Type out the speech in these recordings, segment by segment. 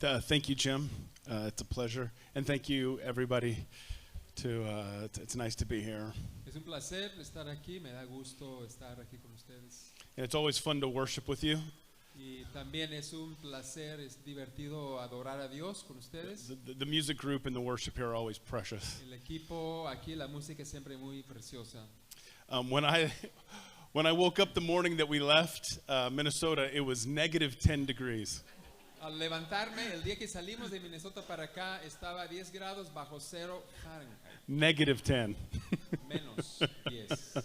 Thank you, Jim. It's a pleasure. And thank you, everybody. It's nice to be here. Es un placer estar aquí, me da gusto estar aquí con ustedes. And it's always fun to worship with you. Y también es un placer, es divertido adorar a Dios con ustedes. The music group and the worship here are always precious. El equipo aquí, la música es siempre muy preciosa. When I woke up the morning that we left Minnesota, it was negative 10 degrees. Al levantarme, el día que salimos de Minnesota para acá, estaba a 10 grados bajo cero Fahrenheit. Negative 10. Menos 10.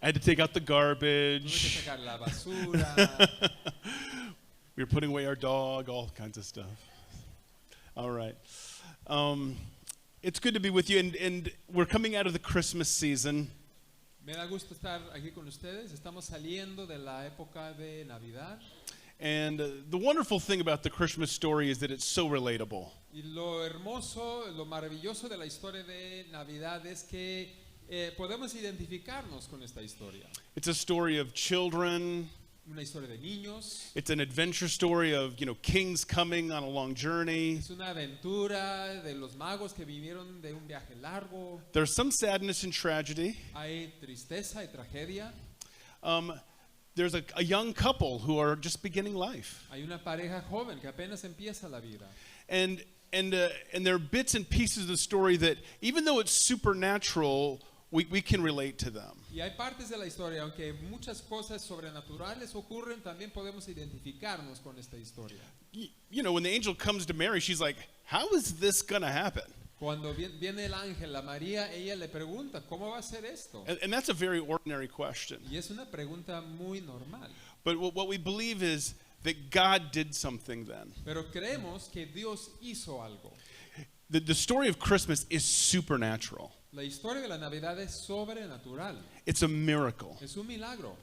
I had to take out the Tuve que garbage. sacar la basura. We were putting away our dog, all kinds of stuff. All right. It's good to be with you, and we're coming out of the Christmas season. Me da gusto estar aquí con ustedes. Estamos saliendo de la época de Navidad. And the wonderful thing about the Christmas story is that it's so relatable. Y lo hermoso, lo maravilloso de la historia de Navidad es que podemos identificarnos con esta historia. It's a story of children. Una historia de niños. It's an adventure story of, kings coming on a long journey. Es una aventura de los magos que vinieron de un viaje largo. There's some sadness and tragedy. Hay tristeza y tragedia. There's a young couple who are just beginning life. Hay una pareja joven que apenas empieza la vida. And there are bits and pieces of the story that, even though it's supernatural, we can relate to them. Y hay partes de la historia, aunque muchas cosas sobrenaturales ocurren, también podemos identificarnos con esta historia. When the angel comes to Mary, she's like, how is this going to happen? Cuando viene el ángel a María, ella le pregunta, ¿cómo va a ser esto? And that's a very ordinary question. Y es una pregunta muy normal. But what we believe is that God did something then. Pero creemos que Dios hizo algo. The story of Christmas is supernatural. La historia de la Navidad es sobrenatural. It's a miracle. Es un milagro.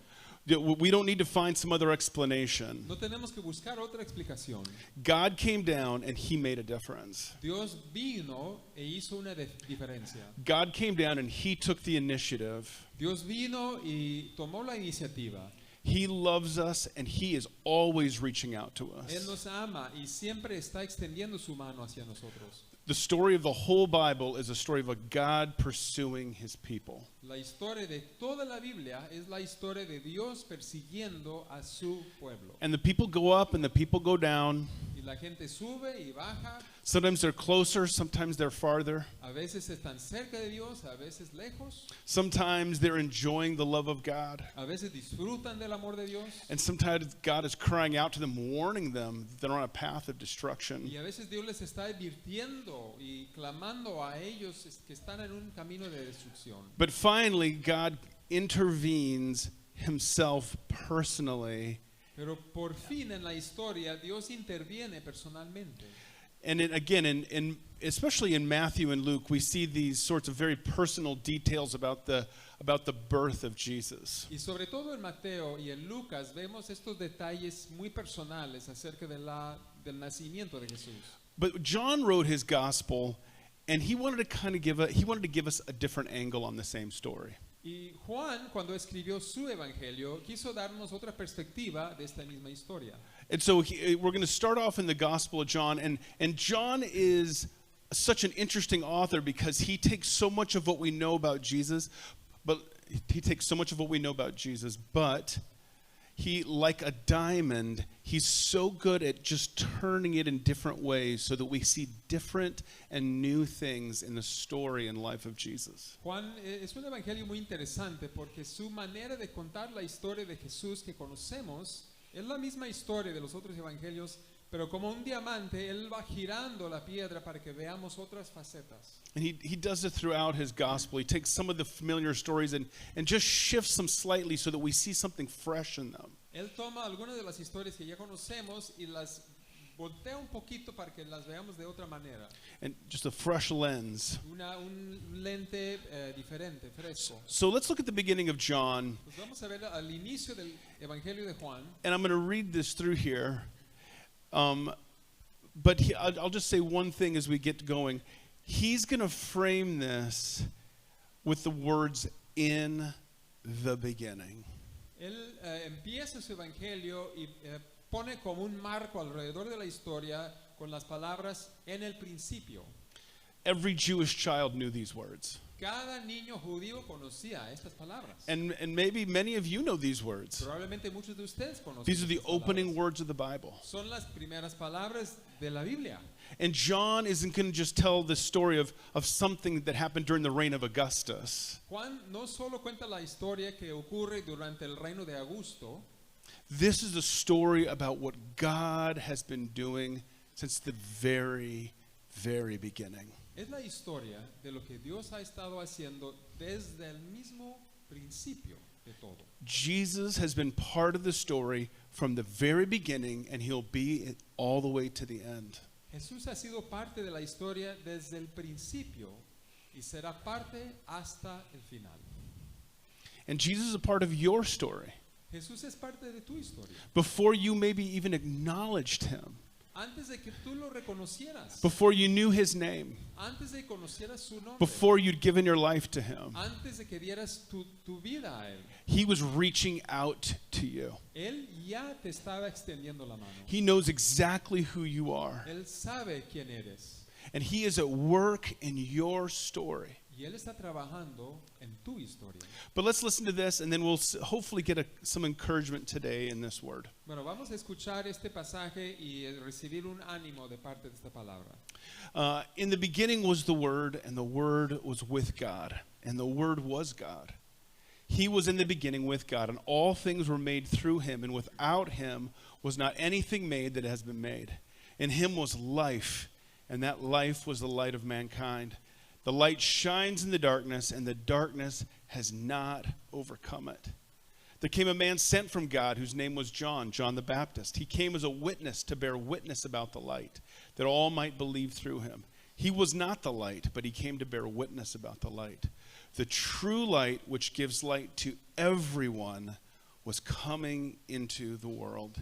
We don't need to find some other explanation. No tenemos que buscar otra explicación. God came down and he made a difference. Dios vino e hizo una diferencia. God came down and he took the initiative. Dios vino y tomó la iniciativa. He loves us and he is always reaching out to Él us. nos ama y siempre está extendiendo su mano hacia nosotros. The story of the whole Bible is a story of a God pursuing his people. La historia de toda la Biblia es la historia de Dios persiguiendo a su pueblo. And the people go up and the people go down. Y la gente sube y baja. Sometimes they're closer, sometimes they're farther. A veces están cerca de Dios, a veces lejos. Sometimes they're enjoying the love of God. A veces disfrutan del amor de Dios. And sometimes God is crying out to them, warning them that they're on a path of destruction. Y a veces Dios les está advirtiendo y clamando a ellos que están en un camino de destrucción. But finally, God intervenes himself personally. Pero por fin en la historia Dios interviene personalmente. And again, especially in Matthew and Luke, we see these sorts of very personal details about the birth of Jesus. Y sobre todo en Mateo y en Lucas vemos estos detalles muy personales acerca del nacimiento de Jesús. But John wrote his gospel, and he wanted to give us a different angle on the same story. Y Juan, cuando escribió su evangelio, quiso darnos otra perspectiva de esta misma historia. And so we're going to start off in the Gospel of John, and John is such an interesting author because he takes so much of what we know about Jesus, but he, like a diamond, he's so good at just turning it in different ways so that we see different and new things in the story and life of Jesus. Juan es un evangelio muy interesante porque su manera de contar la historia de Jesús que conocemos es la misma historia de los otros evangelios, pero como un diamante, él va girando la piedra para que veamos otras facetas. And he does it throughout his gospel. He takes some of the familiar stories and just shifts them slightly so that we see something fresh in them. Él toma algunas de las historias que ya conocemos y las voltea un poquito para que las veamos de otra manera. And just a fresh lens. Un lente diferente, fresco. So let's look at the beginning of John. Pues vamos a ver al inicio del evangelio de Juan. And I'm going to read this through here. But I'll just say one thing as we get going. He's going to frame this with the words, in the beginning. Él empieza su evangelio y pone como un marco alrededor de la historia con las palabras en el principio. Every Jewish child knew these words. Cada niño judío conocía estas palabras. And maybe many of you know these words. Probablemente muchos de ustedes conocen These are the estas palabras. opening words of the Bible. Son las primeras palabras de la Biblia. And John isn't going to just tell the story of something that happened during the reign of Augustus. Juan no solo cuenta la historia que ocurre durante el reino de Augusto. This is a story about what God has been doing since the very, very beginning. Es la historia de lo que Dios ha estado haciendo desde el mismo principio de todo. Jesus has been part of the story from the very beginning, and he'll be all the way to the end. Jesús ha sido parte de la historia desde el principio y será parte hasta el final. And Jesus is a part of your story. Jesús es parte de tu historia. Before you maybe even acknowledged him, Antes de que tú lo reconocieras, before you knew his name, antes de que conocieras su nombre, before you'd given your life to him, antes de que dieras tu vida a Él, he was reaching out to you. Él ya te estaba extendiendo la mano. He knows exactly who you are. Él sabe quién eres. And he is at work in your story. Y Él está trabajando en tu historia. But let's listen to this, and then we'll hopefully get some encouragement today in this word. Bueno, vamos a escuchar este pasaje y recibir un ánimo de parte de esta palabra. In the beginning was the Word, and the Word was with God, and the Word was God. He was in the beginning with God, and all things were made through him, and without him was not anything made that has been made. In him was life, and that life was the light of mankind. The light shines in the darkness, and the darkness has not overcome it. There came a man sent from God whose name was John the Baptist. He came as a witness to bear witness about the light, that all might believe through him. He was not the light, but he came to bear witness about the light. The true light, which gives light to everyone, was coming into the world.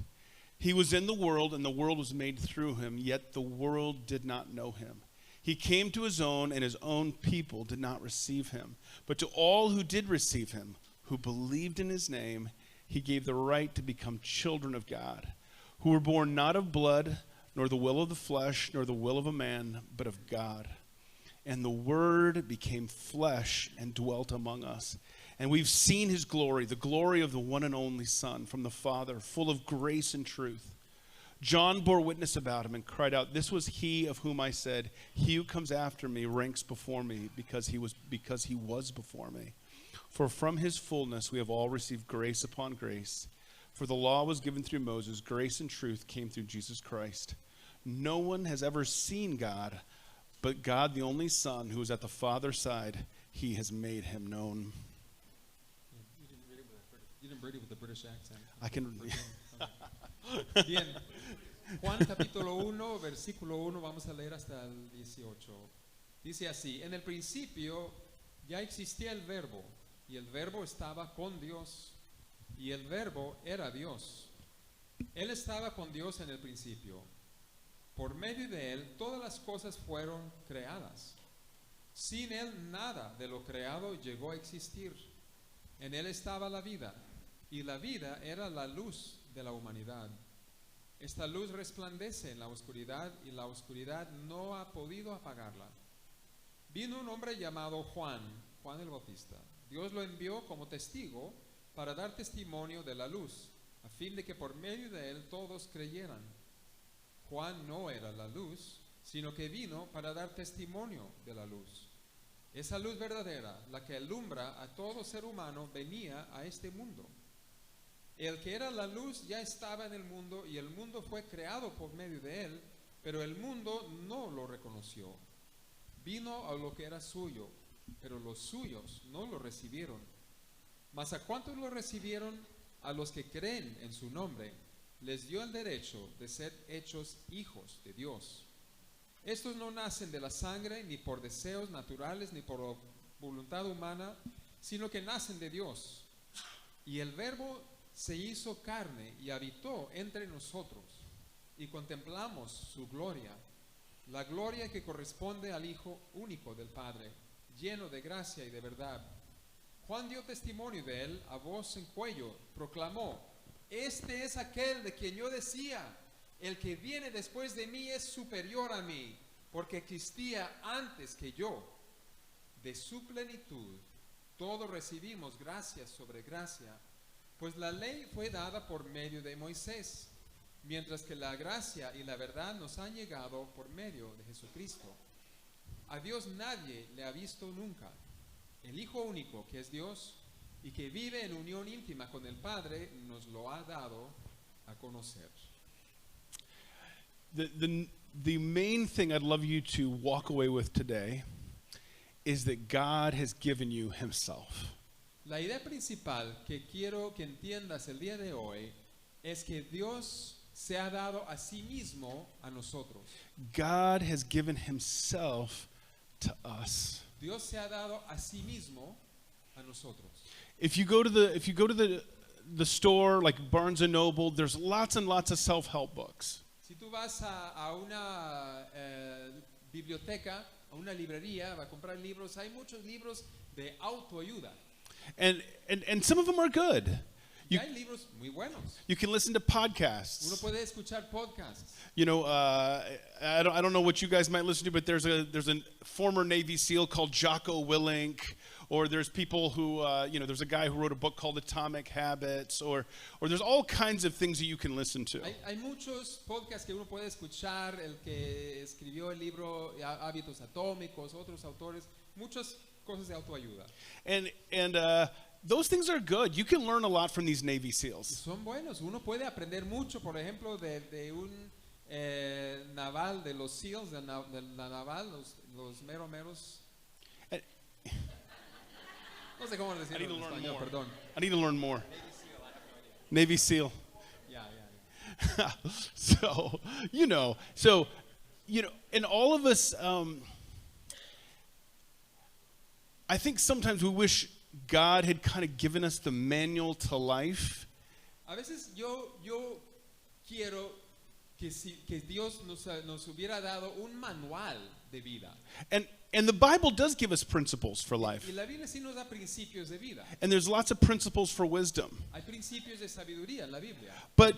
He was in the world, and the world was made through him, yet the world did not know him. He came to his own, and his own people did not receive him. But to all who did receive him, who believed in his name, he gave the right to become children of God, who were born not of blood, nor the will of the flesh, nor the will of a man, but of God. And the Word became flesh and dwelt among us. And we've seen his glory, the glory of the one and only Son from the Father, full of grace and truth. John bore witness about him and cried out, "This was he of whom I said, he who comes after me ranks before me, because he was before me. For from his fullness we have all received grace upon grace. For the law was given through Moses, grace and truth came through Jesus Christ. No one has ever seen God, but God, the only Son, who is at the Father's side, he has made him known." You didn't read it with the British accent. I can. Bien. Juan capítulo 1, versículo 1, vamos a leer hasta el 18. Dice así: en el principio ya existía el verbo, y el verbo estaba con Dios, y el verbo era Dios. Él estaba con Dios en el principio. Por medio de él todas las cosas fueron creadas. Sin él nada de lo creado llegó a existir. En él estaba la vida, y la vida era la luz de la humanidad. Esta luz resplandece en la oscuridad, y la oscuridad no ha podido apagarla. Vino un hombre llamado Juan el Bautista. Dios lo envió como testigo para dar testimonio de la luz, a fin de que por medio de él todos creyeran. Juan no era la luz, sino que vino para dar testimonio de la luz. Esa luz verdadera, la que alumbra a todo ser humano, venía a este mundo. El que era la luz ya estaba en el mundo, y el mundo fue creado por medio de él, pero el mundo no lo reconoció. Vino a lo que era suyo, pero los suyos no lo recibieron. Mas a cuantos lo recibieron, a los que creen en su nombre, les dio el derecho de ser hechos hijos de Dios. Estos no nacen de la sangre, ni por deseos naturales, ni por voluntad humana, sino que nacen de Dios. Y el Verbo se hizo carne y habitó entre nosotros, y contemplamos su gloria, la gloria que corresponde al Hijo único del Padre, lleno de gracia y de verdad. Juan dio testimonio de él a voz en cuello, proclamó: este es aquel de quien yo decía, el que viene después de mí es superior a mí, porque existía antes que yo. De su plenitud, todos recibimos gracia sobre gracia, pues la ley fue dada por medio de Moisés, mientras que la gracia y la verdad nos han llegado por medio de Jesucristo. A Dios nadie le ha visto nunca. El Hijo único, que es Dios y que vive en unión íntima con el Padre, nos lo ha dado a conocer. The main thing I'd love you to walk away with today is that God has given you himself. La idea principal que quiero que entiendas el día de hoy es que Dios se ha dado a sí mismo a nosotros. God has given himself to us. Dios se ha dado a sí mismo a nosotros. If you go to the store like Barnes and Noble, there's lots and lots of self-help books. Si tú vas a una biblioteca, a una librería, va a comprar libros, hay muchos libros de autoayuda. And some of them are good. Y hay libros muy buenos. You can listen to Uno podcasts. puede escuchar podcasts. You know, I don't know what you guys might listen to, but there's a former Navy SEAL called Jocko Willink, or there's people who there's a guy who wrote a book called Atomic Habits, or there's all kinds of things that you can listen to. Hay muchos podcasts que uno puede escuchar, el que escribió el libro Hábitos Atómicos, otros autores, muchas cosas de autoayuda. And those things are good. You can learn a lot from these Navy SEALs. Son buenos, uno puede aprender mucho, por ejemplo, de un naval, de los SEALs, de la naval, los meros. And- No sé cómo decirlo I need to en learn español, more. perdón. I need to learn more. Navy SEAL. Ya. So, and all of us, I think sometimes we wish God had kind of given us the manual to life. A veces yo quiero que Dios nos hubiera dado un manual de vida. And the Bible does give us principles for life. Y la Biblia sí nos da principios de vida. And there's lots of principles for wisdom. Hay principios de sabiduría en la Biblia, But,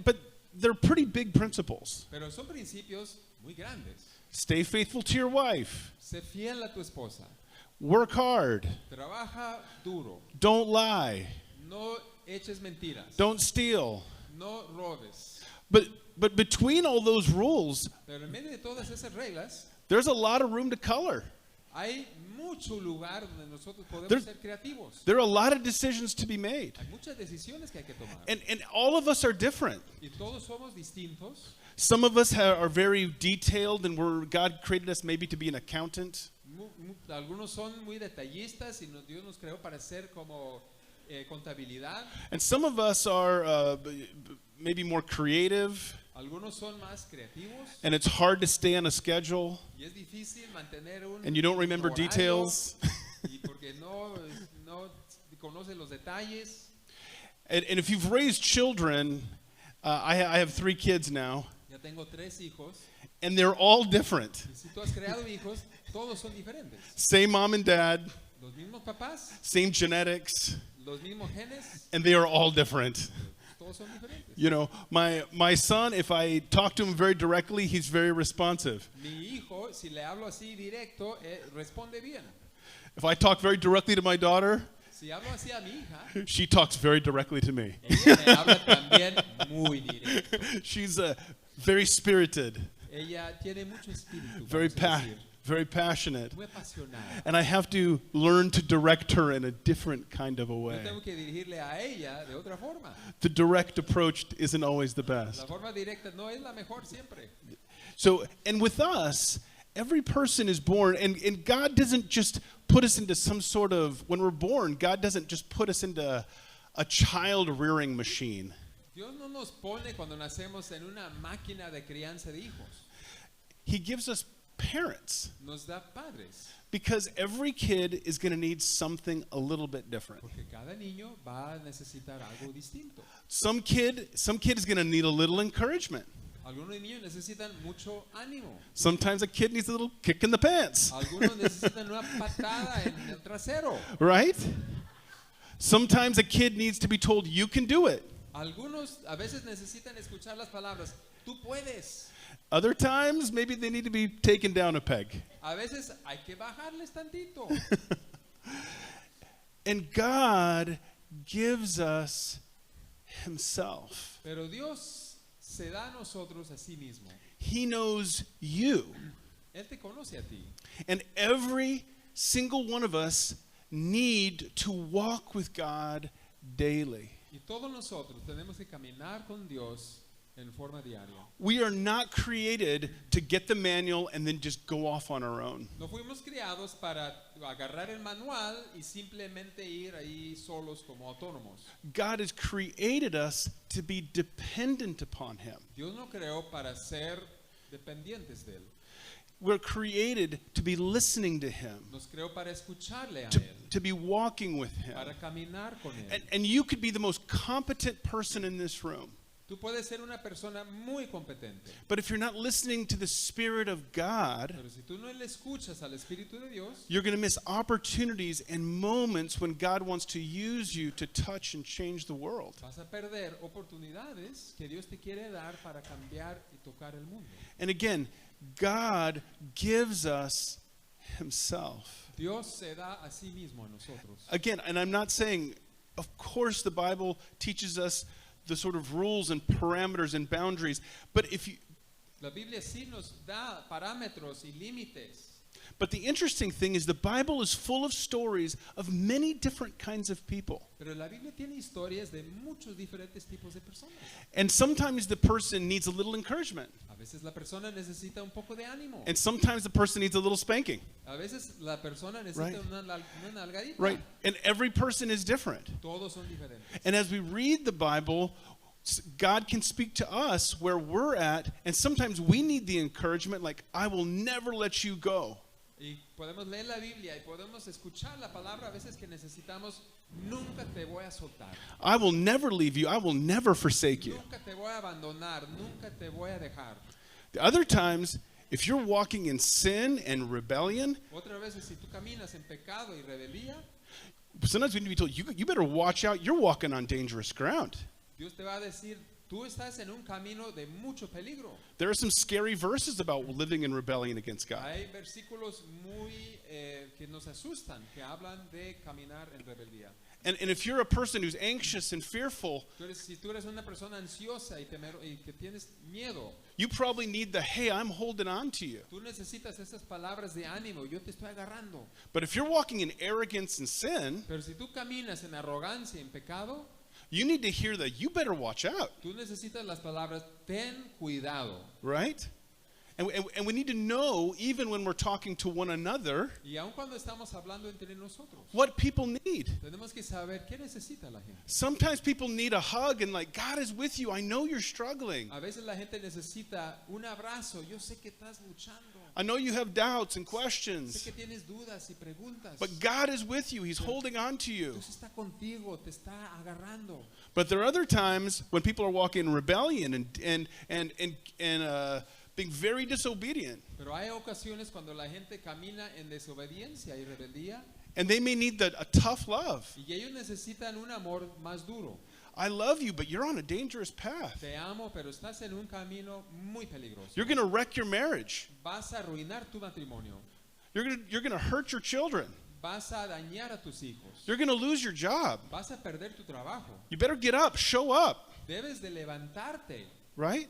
but they're pretty big principles. pero son principios muy grandes. Stay faithful to your wife. Sé fiel a tu esposa. Work hard. Trabaja duro. Don't lie. No eches mentiras. Don't steal. No robes. But between all those rules, Pero en medio de todas esas reglas, there's a lot of room to color. hay mucho lugar donde nosotros podemos There's- ser creativos. There are a lot of decisions to be made. Hay muchas decisiones que hay que tomar. And all of us are different. Y todos somos distintos. Some of us are very detailed, and God created us maybe to be an accountant. Algunos son muy detallistas y Dios nos creó para ser como contabilidad. And some of us are maybe more creative, Algunos son más creativos and it's hard to stay on a schedule, y es difícil mantener un and you don't remember horario, details. y porque no conoce los detalles. And if you've raised children, I have 3 kids now, Ya tengo 3 hijos and they're all different. y si tú has creado hijos, todos son diferentes. Same mom and dad, Los mismos papás, same genetics, los mismos genes, and they are all different. todos son diferentes. You know, my son, if I talk to him very directly, he's very responsive. Mi hijo, si le hablo así directo, responde bien. If I talk very directly to my daughter, Si hablo así a mi hija, she talks very directly to me. ella me habla también muy directo. She's very spirited, Ella tiene mucho espíritu, very vamos a decir, very passionate, muy apasionada. and I have to learn to direct her in a different kind of a Yo way. tengo que dirigirle a ella de otra forma. The direct approach isn't always the La best. forma directa no es la mejor siempre. So, and with us, every person is born, and God doesn't just put us into some sort of, when we're born, God doesn't just put us into a child rearing machine. Dios no nos pone cuando nacemos en una máquina de crianza de hijos. He gives us parents Nos da padres. because every kid is going to need something a little bit different. Porque cada niño va a necesitar algo distinto. Some kid is going to need a little encouragement. Algunos niños necesitan mucho ánimo. Sometimes a kid needs a little kick in the pants, Algunos necesitan una patada en el trasero. right? Sometimes a kid needs to be told, you can do it. Algunos a veces necesitan escuchar las palabras, tú puedes. Other times, maybe they need to be taken down a peg. A veces hay que bajarles tantito. And God gives us himself. Pero Dios se da a nosotros a sí mismo. He knows you. Él te conoce a ti. And every single one of us need to walk with God daily. Y todos nosotros tenemos que caminar con Dios en forma diaria. We are not created to get the manual and then just go off on our own. No fuimos criados para agarrar el manual y simplemente ir ahí solos como autónomos. God has created us to be dependent upon him. Dios nos creó para ser dependientes de él. We're created to be listening to him, Nos creó para escucharle a to, él, to be walking with him. para caminar con él. And you could be the most competent person in this room. Tú puedes ser una persona muy competente, But if you're not listening to the Spirit of God, pero si tú no le escuchas al Espíritu de Dios, you're going to miss opportunities and moments when God wants to use you to touch and change the world. vas a perder oportunidades que Dios te quiere dar para cambiar y tocar el mundo. And again, God gives us himself. Dios se da a sí mismo a nosotros. Again, and I'm not saying, of course, the Bible teaches us the sort of rules and parameters and boundaries, but if you, La Biblia sí nos da parámetros y límites. but the interesting thing is the Bible is full of stories of many different kinds of people. Pero la Biblia tiene historias de muchos diferentes tipos de personas. And sometimes the person needs a little encouragement. A veces la persona necesita un poco de ánimo. And sometimes the person needs a little spanking. A veces la persona necesita Right. una nalgadita. Right? And every person is different. Todos son diferentes. And as we read the Bible, God can speak to us where we're at, and sometimes we need the encouragement like, I will never let you go. Y podemos leer la Biblia y podemos escuchar la palabra a veces que necesitamos, nunca te voy a soltar. I will never leave you. I will never forsake you. Nunca te voy a abandonar, nunca te voy a dejar. The other times, if you're walking in sin and rebellion, Otras veces si tú caminas en pecado y rebeldía, sometimes we need to be told, you better watch out. You're walking on dangerous ground. Dios te va a decir, tú estás en un camino de mucho peligro. There are some scary verses about living in rebellion against God. Hay versículos muy que nos asustan, que hablan de caminar en rebeldía. And if you're a person who's anxious and fearful, Si tú eres una persona ansiosa y que tienes miedo, you probably need the, hey, I'm holding on to you. tú necesitas esas palabras de ánimo, yo te estoy agarrando. But if you're walking in arrogance and sin, Pero si tú caminas en arrogancia, en pecado, you need to hear that you better watch out, tú necesitas las palabras, ten cuidado. right? And we need to know, even when we're talking to one another, Y aun cuando estamos hablando entre nosotros, what people need. tenemos que saber qué necesita la gente. Sometimes people need a hug and like, God is with you. I know you're struggling. A veces la gente necesita un abrazo. Yo sé que estás luchando. I know you have doubts and Sé questions, que tienes dudas y preguntas. but God is with you. He's holding on to you. Dios está contigo, te está agarrando. But there are other times when people are walking in rebellion and being very disobedient. Pero hay ocasiones cuando la gente camina en desobediencia y rebeldía And they may need a tough love. y ellos necesitan un amor más duro. I love you, but you're on a dangerous path. Te amo, pero estás en un camino muy peligroso. You're going to wreck your marriage. Vas a arruinar tu matrimonio. You're going to hurt your children. Vas a dañar a tus hijos. You're going to lose your job. Vas a perder tu trabajo. You better get up, show up, Debes de levantarte. right?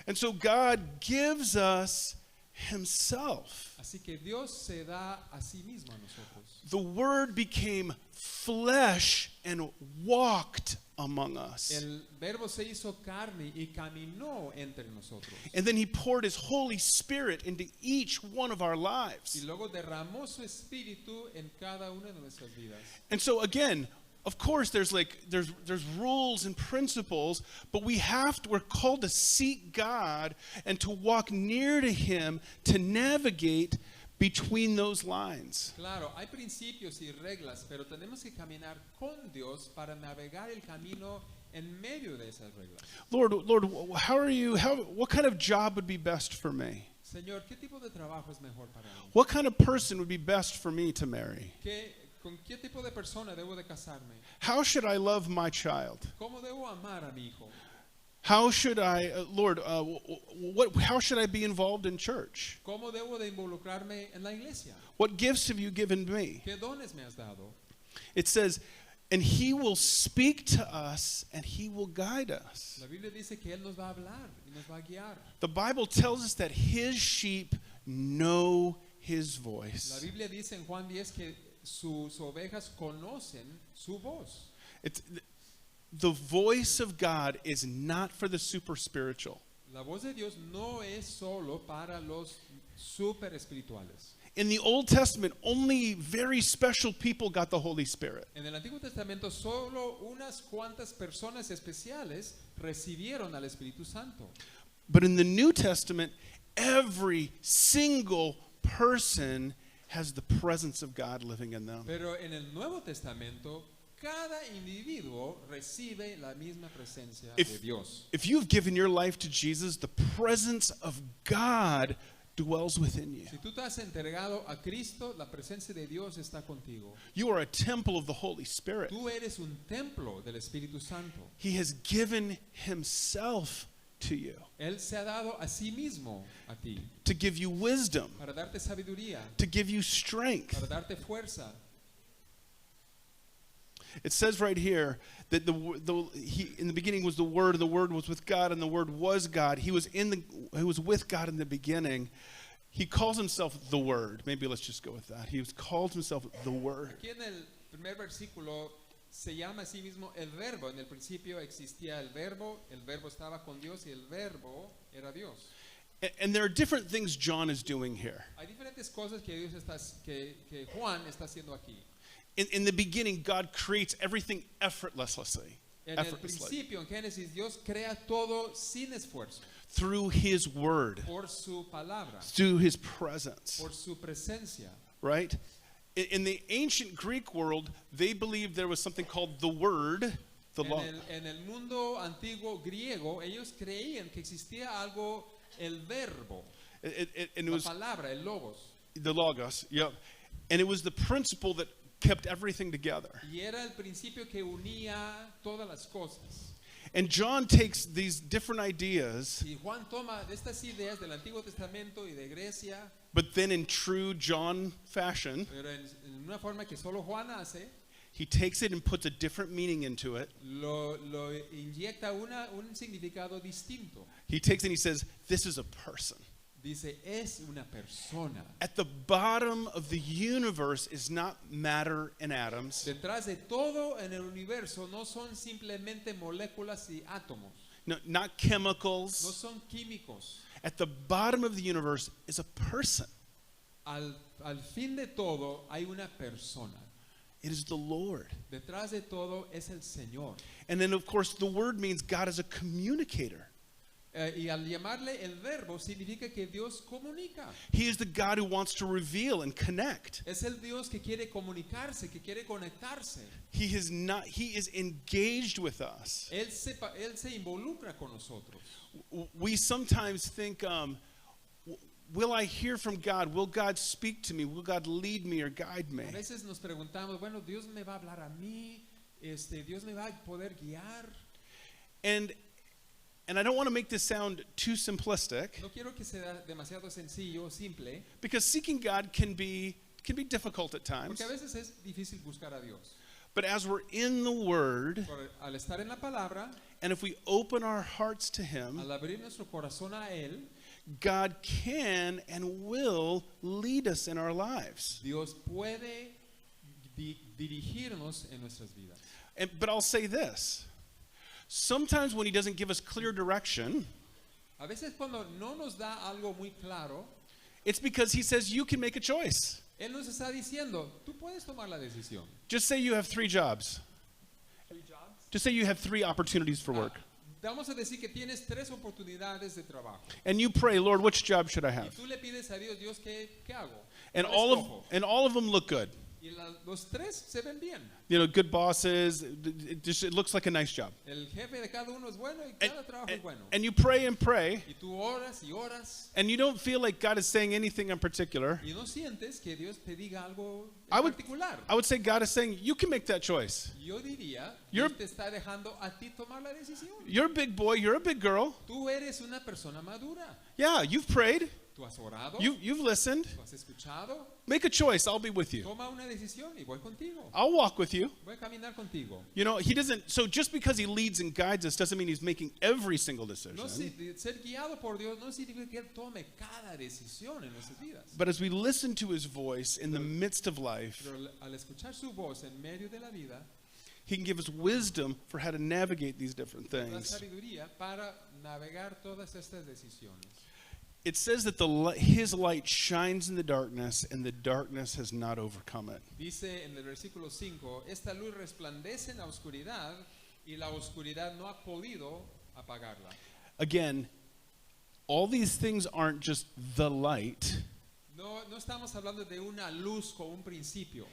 And so God gives us himself. Así que Dios se da a sí mismo a nosotros. The word became flesh and walked among us. El verbo se hizo carne y caminó entre nosotros. And then he poured his Holy Spirit into each one of our Y lives. luego derramó su espíritu en cada una de nuestras vidas. And so again, of course there's rules and principles, but we're called to seek God and to walk near to him to navigate between those lines. Claro, hay principios y reglas, pero tenemos que caminar con Dios para navegar el camino en medio de esas reglas. Lord, what kind of job would be best for me? Señor, ¿qué tipo de trabajo es mejor para mí? What kind of person would be best for me to marry? ¿Qué ¿Con qué tipo de persona debo de casarme? How should I love my child? ¿Cómo debo amar a mi hijo? How should I, Lord, how should I be involved in church? ¿Cómo debo de involucrarme en la iglesia? What gifts have you given me? ¿Qué dones me has dado? It says, and he will speak to us and he will guide us. La Biblia dice que él nos va a hablar y nos va a guiar. The Bible tells us that his sheep know his La voice. Biblia dice en Juan 10 que sus ovejas conocen su voz. It's, the voice of God is not for the super spiritual. La voz de Dios no es solo para los super espirituales. In the Old Testament, only very special people got the Holy Spirit. En el Antiguo Testamento solo unas cuantas personas especiales recibieron al Espíritu Santo. But in the New Testament, every single person has the presence of God living in them. Pero en el Nuevo Testamento cada individuo recibe la misma presencia de Dios. If you've given your life to Jesus, the presence of God dwells within you. Si tú te has entregado a Cristo, la presencia de Dios está contigo. You are a temple of the Holy Spirit. Tú eres un templo del Espíritu Santo. He has given himself to you Él se ha dado a sí mismo a ti to give you wisdom, para darte sabiduría, to give you strength. para darte fuerza. It says right here that in the beginning was the Word, and the Word was with God, and the Word was God. He was with God in the beginning. He calls himself the Word. Maybe let's just go with that. He called himself the Word. Aquí en el primer versículo se llama a sí mismo el verbo. En el principio existía el verbo estaba con Dios y el verbo era Dios. And there are different things John is doing here. Hay diferentes cosas que que Juan está haciendo aquí. In the beginning, God creates everything effortlessly. En el principio, en Génesis, Dios crea todo sin esfuerzo. Through his word, Por su palabra, through his presence, por su presencia. right? In the ancient Greek world, they believed there was something called the word, the law. En el mundo antiguo griego, ellos creían que existía algo, el verbo, And it la was palabra, el logos. the logos, yep. And it was the principle that kept everything together. Y era el principio que unía todas las cosas. And John takes these different ideas, Y Juan toma de estas ideas del Antiguo Testamento y de Grecia, but then in true John fashion, pero en una forma que solo Juan hace, he takes it and puts a different meaning into it. lo inyecta un significado distinto. He takes it and he says, this is a person. Dice, es una persona. At the bottom of the universe is not matter and atoms. Detrás de todo en el universo no son simplemente moléculas y átomos. No, not No chemicals. son químicos. At the bottom of the universe is a person. Al fin de todo hay una persona. It is the Lord. Detrás de todo es el Señor. And then, of course, the word means God is a communicator. Y al llamarle el verbo significa que Dios comunica. He is the God who wants to reveal and connect. Es el Dios que quiere comunicarse, que quiere conectarse. He is engaged with us. Él se involucra con nosotros. We sometimes think, will I hear from God? Will God speak to me? Will God lead me or guide me? A veces nos preguntamos, bueno, Dios me va a hablar a mí, Dios me va a poder guiar. And I don't want to make this sound too simplistic, No quiero que sea demasiado sencillo, simple, because seeking God can be difficult at times. porque a veces es difícil buscar a Dios. But as we're in the Word, Al estar en la palabra, and if we open our hearts to Him, al abrir nuestro corazón a Él, God can and will lead us in our lives. Dios puede dirigirnos en nuestras vidas. But I'll say this. Sometimes when He doesn't give us clear direction, A veces cuando no nos da algo muy claro, it's because He says you can make a choice. Él nos está diciendo, tú puedes tomar la decisión. Just say you have 3 jobs. Just say you have 3 opportunities for work. Vamos a decir que tienes 3 oportunidades de trabajo. And you pray, Lord, which job should I Y have? tú le pides a Dios, Dios, ¿qué hago? And ¿Cuál all escojo? of them look good. Y los tres se ven bien. You know, good bosses. It looks like a nice job. El jefe de cada uno es bueno y cada trabajo es bueno. And you pray and pray, Y tú oras y oras and you don't feel like God is saying anything in particular. y no sientes que Dios te diga algo I en would, particular. I would say God is saying, you can make that choice. Yo diría, You're- Dios te está dejando a ti tomar la decisión. You're a big boy, you're a big girl. Tú eres una persona madura. Yeah, you've prayed, Tú has orado, you've listened. tú has escuchado. Make a choice, I'll be with you. Toma una decisión y voy contigo. I'll walk with you. Voy a caminar contigo. You know, he doesn't, so just because he leads and guides us doesn't mean he's making every single decision. No, ser guiado por Dios no significa que Él tome cada decisión en nuestras vidas. But as we listen to his voice in the midst of life, Pero al escuchar su voz en medio de la vida, he can give us wisdom for how to navigate these different la things. sabiduría para navegar todas estas decisiones. It says that his light shines in the darkness, and the darkness has not overcome it. Dice en el versículo 5, esta luz resplandece en la oscuridad y la oscuridad no ha podido apagarla. Again, all these things aren't just the light. No estamos hablando de una luz con un principio.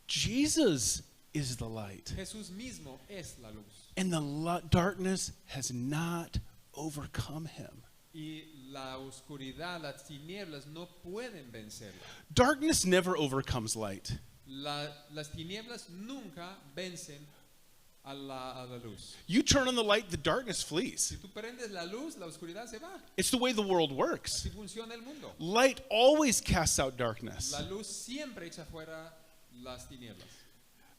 Jesus is the light, Jesús mismo es la luz. and the darkness has not overcome him. Y la oscuridad, las tinieblas no pueden vencerla. Darkness never overcomes light. Las tinieblas nunca vencen a la luz. You turn on the light, the darkness flees. Si tú prendes la luz, la oscuridad se va. It's the way the world works. Así funciona el mundo. Light always casts out darkness. La luz siempre echa fuera las tinieblas.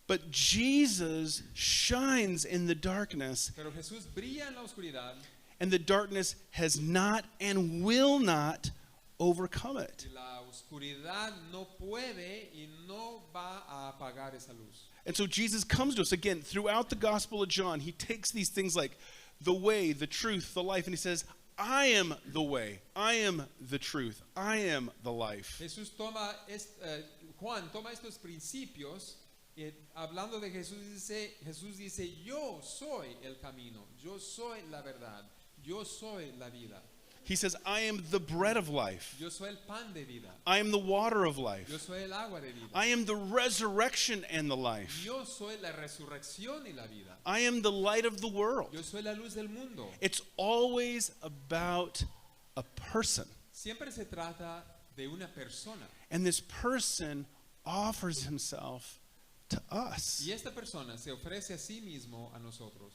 But Jesus shines in the darkness, Pero Jesús brilla en la oscuridad and the darkness has not and will not overcome it. y la oscuridad no puede y no va a apagar esa luz. And so Jesus comes to us again throughout the Gospel of John. He takes these things like the way, the truth, the life, and he says, I am the way, I am the truth, I am the life. Jesús toma, Juan toma estos principios, hablando de Jesús dice, yo soy el camino, yo soy la verdad, yo soy la vida. He says, I am the bread of life. Yo soy el pan de vida. I am the water of Yo life. soy el agua de vida. I am the resurrection and the life. Yo soy la resurrección y la vida. I am the light of the world. Yo soy la luz del mundo. It's always about a person. Siempre se trata de una persona. And this person offers himself to us. Y esta persona se ofrece a sí mismo a nosotros.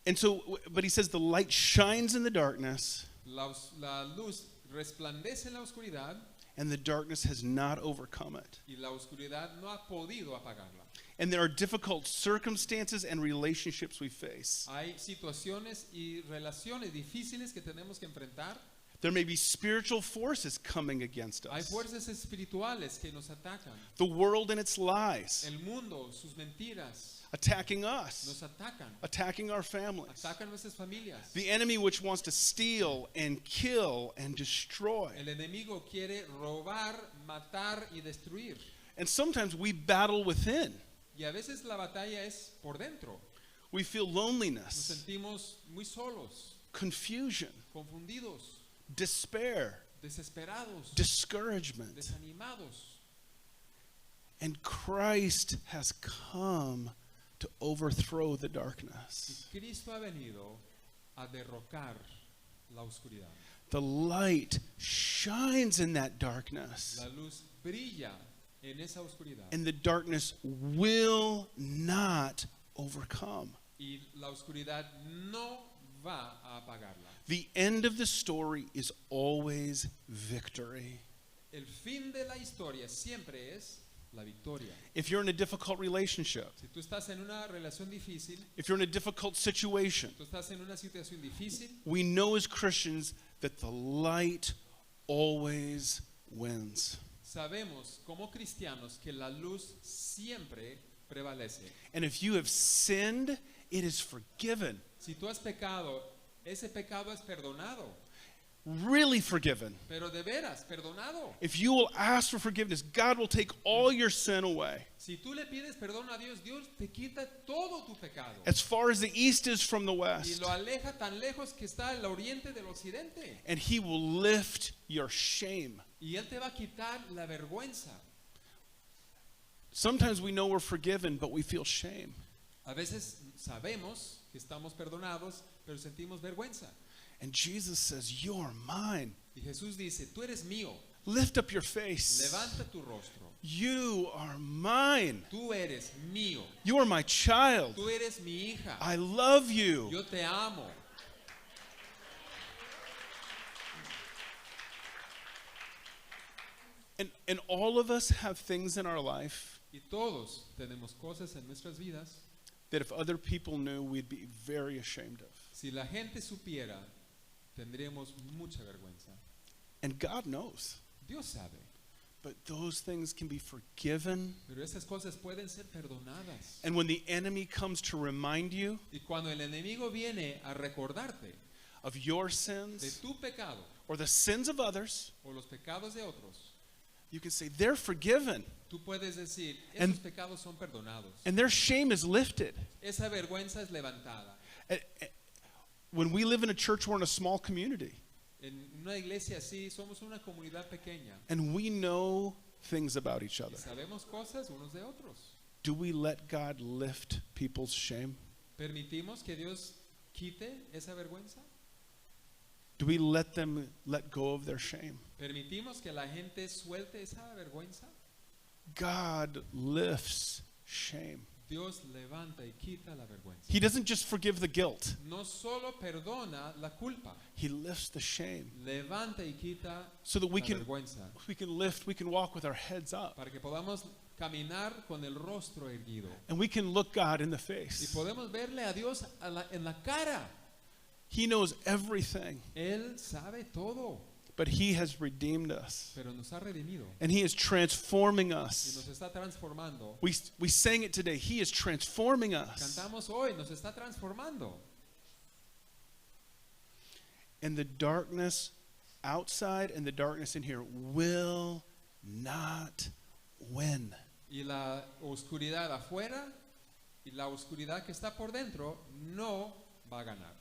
And so, but he says the light shines in the darkness, La luz resplandece en la oscuridad and the darkness has not overcome it. y la oscuridad no ha podido apagarla. And there are difficult circumstances and relationships we face. Hay situaciones y relaciones difíciles que tenemos que enfrentar. There may be spiritual forces coming against Hay us. fuerzas espirituales que nos atacan. The world and its lies El mundo, sus mentiras, attacking nos us, atacan. attacking our families. Atacan nuestras familias. The enemy which wants to steal and kill and destroy. El enemigo quiere robar, matar y destruir. And sometimes we battle within. Y a veces la batalla es por dentro. We feel Nos loneliness, sentimos muy solos, confusion, confundidos, despair, desesperados, discouragement. desanimados. And Christ has come to overthrow the darkness. Y Cristo ha venido a derrocar la oscuridad. The light shines in that darkness, La luz brilla en esa oscuridad. and the darkness will not overcome. Y la oscuridad no va a apagarla. The end of the story is always victory. El fin de la historia siempre es la victoria. If you're in a difficult relationship, Si tú estás en una relación difícil, if you're in a difficult situation, tú estás en una situación difícil, we know as Christians that the light always wins. sabemos como cristianos que la luz siempre prevalece. And if you have sinned, it is forgiven, Si tú has pecado, ese pecado es perdonado, really forgiven. pero de veras perdonado. If you will ask for forgiveness, God will take all your sin away. Si tú le pides perdón a Dios, Dios te quita todo tu pecado As far as the east is from the y west. lo aleja tan lejos que está el oriente del occidente. And he will lift your shame. Y Él te va a quitar la vergüenza. Sometimes we know we're forgiven, but we feel shame. A veces sabemos que estamos perdonados, pero sentimos vergüenza. And Jesus says, "You're mine." Y Jesús dice, tú eres mío, Lift up your face. levanta tu rostro. You are mine. Tú eres mío, You are my child. tú eres mi hija. I love you. Yo te amo. And all of us have things in our life Y todos tenemos cosas en nuestras vidas. that if other people knew, we'd be very ashamed of. Si la gente supiera, tendríamos mucha vergüenza. And God knows. Dios sabe, But those things can be forgiven. pero esas cosas pueden ser perdonadas. And when the enemy comes to remind you Y cuando el enemigo viene a recordarte of your de sins tu pecado or the sins of others, o los pecados de otros, you can say, they're forgiven. tú puedes decir, And- esos pecados son perdonados. And their shame is lifted. Esa vergüenza es levantada. When we live in a church, we're in a small community. En una iglesia así somos una comunidad pequeña And we know things about each y other. sabemos cosas unos de otros. Do we let God lift people's shame? ¿Permitimos que Dios quite esa vergüenza? Do we let them let go of their shame? ¿Permitimos que la gente suelte esa vergüenza? God lifts shame. Dios levanta y quita la vergüenza. He doesn't just forgive the guilt. No solo perdona la culpa, He lifts the shame levanta y quita so that we la can vergüenza we can walk with our heads up, para que podamos caminar con el rostro erguido and we can look God in the y face. podemos verle a Dios en la cara. He knows everything, Él sabe todo, but He has redeemed us, pero nos ha redimido and He is transforming y us. nos está transformando. We sang it today. He is transforming us. Cantamos hoy, nos está transformando. And the darkness outside and the darkness in here will not win. Y la oscuridad afuera y la oscuridad que está por dentro no va a ganar.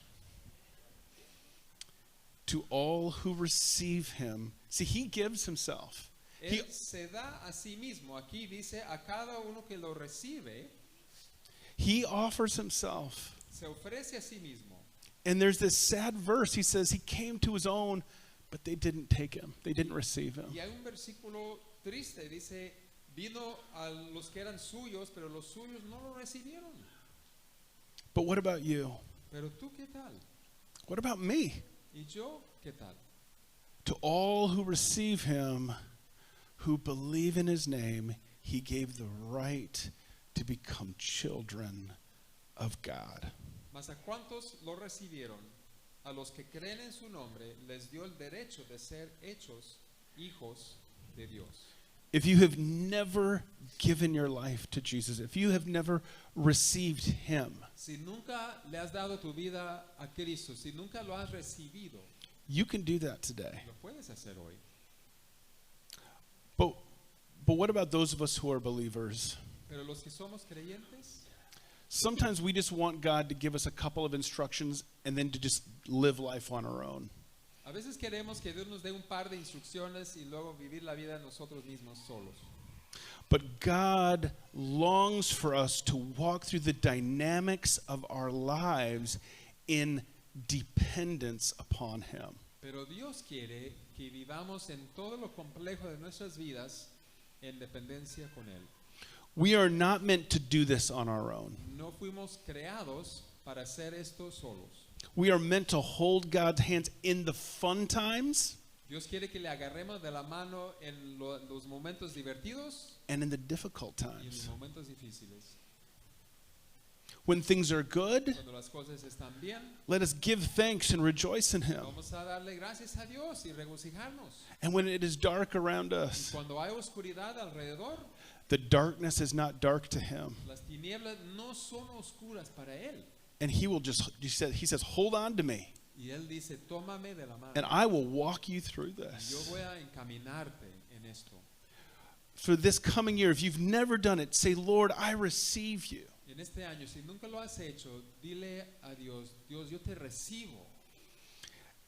To all who receive Him, see, He gives Himself. He, Él se da a sí mismo. Aquí dice a cada uno que lo recibe, he offers Himself. se ofrece a sí mismo. And there's this sad verse. He says He came to His own, but they didn't take Him. They didn't receive Him. Y hay un versículo triste, dice, vino a los que eran suyos, pero los suyos no lo recibieron. But what about you? Pero tú, ¿qué tal? What about me? ¿Y yo, qué tal? To all who receive Him, who believe in His name, He gave the right to become children of God. Mas a cuántos lo recibieron, a los que creen en su nombre, les dio el derecho de ser hechos hijos de Dios. If you have never given your life to Jesus, if you have never received Him, Si nunca le has dado tu vida a Cristo, si nunca lo has recibido, you can do that today. lo puedes hacer hoy. But what about those of us who are believers? Pero los que somos creyentes, Sometimes we just want God to give us a couple of instructions and then to just live life on our own. a veces queremos que Dios nos dé un par de instrucciones y luego vivir la vida nosotros mismos solos. But God longs for us to walk through the dynamics of our lives in dependence upon Him. Pero Dios quiere que vivamos en todo lo complejo de nuestras vidas en dependencia con Él. We are not meant to do this on our own. No fuimos creados para hacer esto solos. We are meant to hold God's hands in the fun times Dios quiere que le agarremos de la mano en los momentos divertidos and in the difficult y en los times. momentos difíciles. When things are good, Cuando las cosas están bien, let us give thanks and rejoice in Him. vamos a darle gracias a Dios y regocijarnos. And when it is dark around Y us, cuando hay oscuridad alrededor, the darkness is not dark to Him. las tinieblas no son oscuras para Él. And He will just, He says, hold on to me, Y Él dice, tómame de la and mano. I will walk you through Yo this. voy a encaminarte en esto. For this coming year, if you've never done it, say, Lord, I receive you. En este año, si nunca lo has hecho, dile a Dios, Dios, yo te recibo.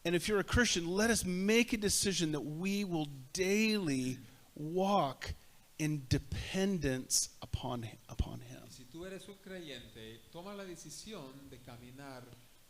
And if you're a Christian, let us make a decision that we will daily walk in dependence upon Him. Y si tú eres un creyente, toma la decisión de caminar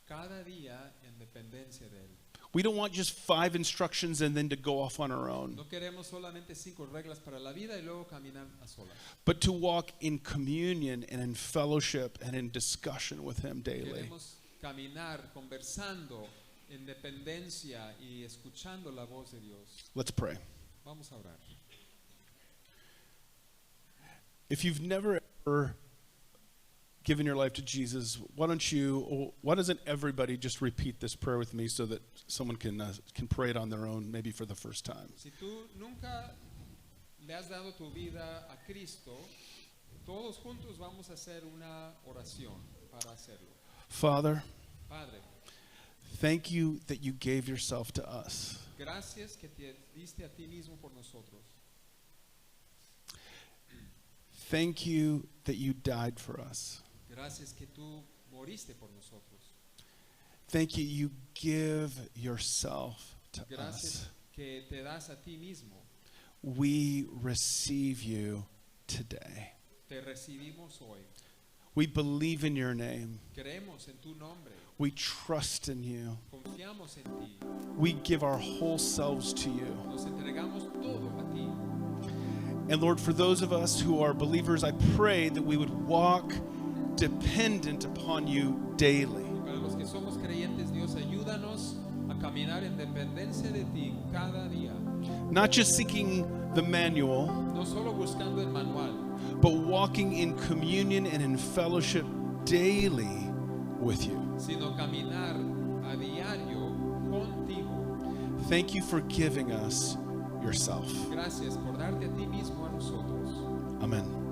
cada día en dependencia de Él. We don't want just 5 instructions and then to go off on our own, No queremos solamente 5 reglas para la vida y luego caminar a solas. but to walk in communion and in fellowship and in discussion with Him daily. Queremos caminar conversando en dependencia y escuchando la voz de Dios. Let's pray. Vamos a orar. If you've never ever given your life to Jesus, why doesn't everybody just repeat this prayer with me so that someone can pray it on their own, maybe for the first time? Si tú nunca le has dado tu vida a Cristo, todos juntos vamos a hacer una oración para hacerlo. Father, Padre, thank you that you gave yourself to us. gracias que te diste a ti mismo por nosotros. Thank you that you died for us. Gracias que tú moriste por nosotros. Thank you, you give yourself to Gracias us. que te das a ti mismo. We receive you today. Te recibimos hoy. We believe in your name. Creemos en tu nombre. We trust in you. Confiamos en ti. We give our whole selves to you. Nos entregamos todo a ti. And Lord, for those of us who are believers, I pray that we would walk dependent upon you daily. Para los que somos creyentes, Dios, ayúdanos a caminar en dependencia de ti cada día. Not just seeking the manual, No solo buscando el manual, but walking in communion and in fellowship daily with you. sino caminar a diario contigo. Thank you for giving us yourself. Gracias por darte a ti mismo a nosotros. Amen.